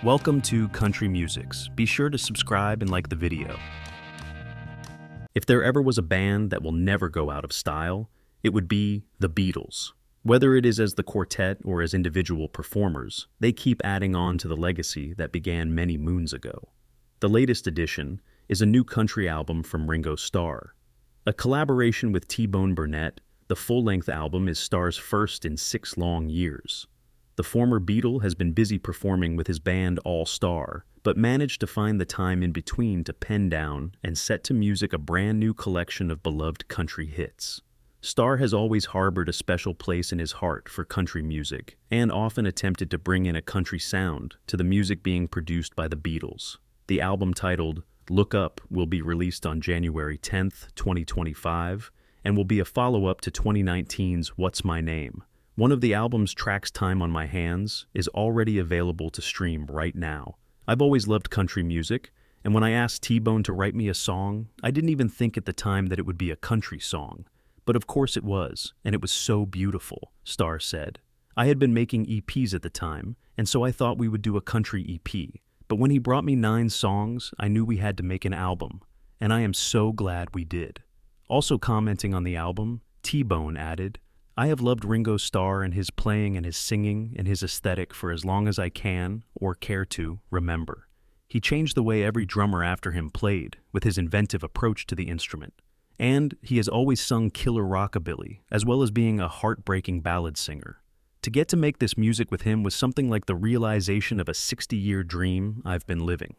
Welcome to Country Musics. Be sure to subscribe and like the video. If there ever was a band that will never go out of style, it would be the Beatles. Whether it is as the quartet or as individual performers, they keep adding on to the legacy that began many moons ago. The latest addition is a new country album from Ringo Starr. A collaboration with T-Bone Burnett, the full-length album is Starr's first in 6 long years. The former Beatle has been busy performing with his band All Star, but managed to find the time in between to pen down and set to music a brand new collection of beloved country hits. Starr has always harbored a special place in his heart for country music, and often attempted to bring in a country sound to the music being produced by the Beatles. The album titled Look Up will be released on January 10th, 2025, and will be a follow-up to 2019's What's My Name. One of the album's tracks, Time on My Hands, is already available to stream right now. I've always loved country music, and when I asked T-Bone to write me a song, I didn't even think at the time that it would be a country song. But of course it was, and it was so beautiful, Starr said. I had been making EPs at the time, and so I thought we would do a country EP. But when he brought me 9 songs, I knew we had to make an album, and I am so glad we did. Also commenting on the album, T-Bone added, I have loved Ringo Starr and his playing and his singing and his aesthetic for as long as I can, or care to, remember. He changed the way every drummer after him played, with his inventive approach to the instrument. And he has always sung killer rockabilly, as well as being a heartbreaking ballad singer. To get to make this music with him was something like the realization of a 60-year dream I've been living.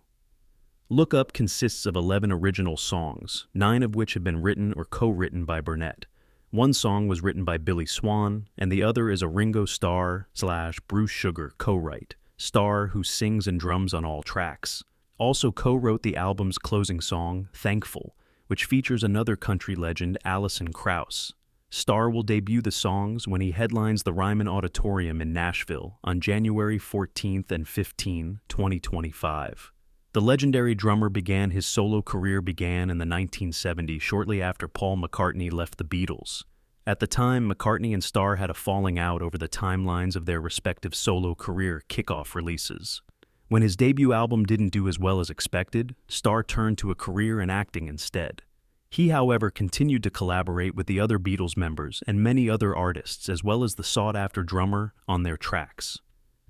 Look Up consists of 11 original songs, 9 of which have been written or co-written by Burnett. One song was written by Billy Swan, and the other is a Ringo Starr/Bruce Sugar co-write, Starr who sings and drums on all tracks. Also co-wrote the album's closing song, Thankful, which features another country legend, Alison Krauss. Starr will debut the songs when he headlines the Ryman Auditorium in Nashville on January 14th and 15, 2025. The legendary drummer began his solo career in the 1970s, shortly after Paul McCartney left the Beatles. At the time, McCartney and Starr had a falling out over the timelines of their respective solo career kickoff releases. When his debut album didn't do as well as expected, Starr turned to a career in acting instead. He, however, continued to collaborate with the other Beatles members and many other artists, as well as the sought-after drummer, on their tracks.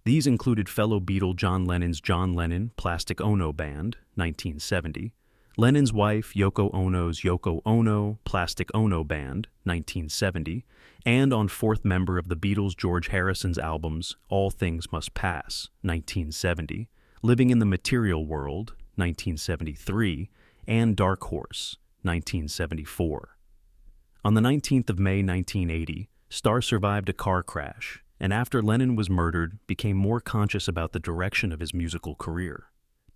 These included fellow Beatle John Lennon's John Lennon Plastic Ono Band, 1970, Lennon's wife Yoko Ono's Yoko Ono Plastic Ono Band, 1970, and on 4th member of the Beatles George Harrison's albums All Things Must Pass, 1970, Living in the Material World, 1973, and Dark Horse, 1974. On the 19th of May 1980, Starr survived a car crash, and after Lennon was murdered, became more conscious about the direction of his musical career.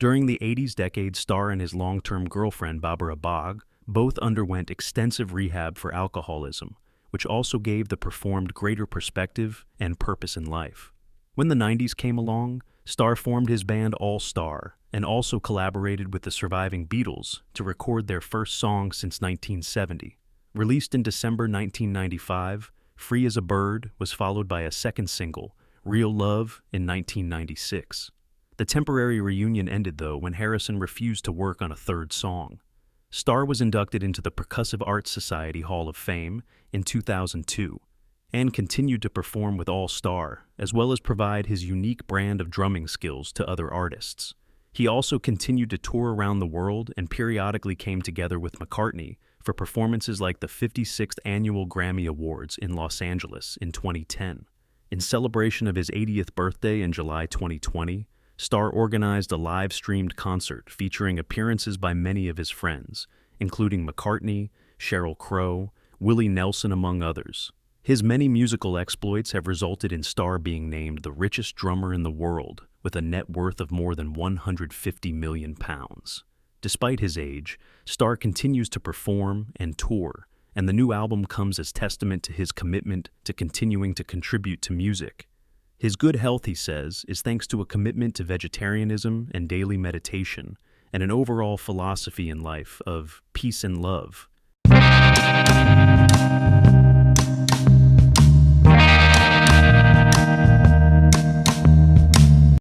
During the 80s decade, Starr and his long-term girlfriend Barbara Bach both underwent extensive rehab for alcoholism, which also gave the performed greater perspective and purpose in life. When the 90s came along, Starr formed his band All Star and also collaborated with the surviving Beatles to record their first song since 1970. Released in December 1995, Free as a Bird was followed by a second single, Real Love, in 1996. The temporary reunion ended, though, when Harrison refused to work on a third song. Starr was inducted into the Percussive Arts Society Hall of Fame in 2002 and continued to perform with All Star, as well as provide his unique brand of drumming skills to other artists. He also continued to tour around the world and periodically came together with McCartney for performances like the 56th Annual Grammy Awards in Los Angeles in 2010. In celebration of his 80th birthday in July 2020, Starr organized a live-streamed concert featuring appearances by many of his friends, including McCartney, Sheryl Crow, Willie Nelson, among others. His many musical exploits have resulted in Starr being named the richest drummer in the world, with a net worth of more than £150 million. Despite his age, Starr continues to perform and tour, and the new album comes as testament to his commitment to continuing to contribute to music. His good health, he says, is thanks to a commitment to vegetarianism and daily meditation, and an overall philosophy in life of peace and love.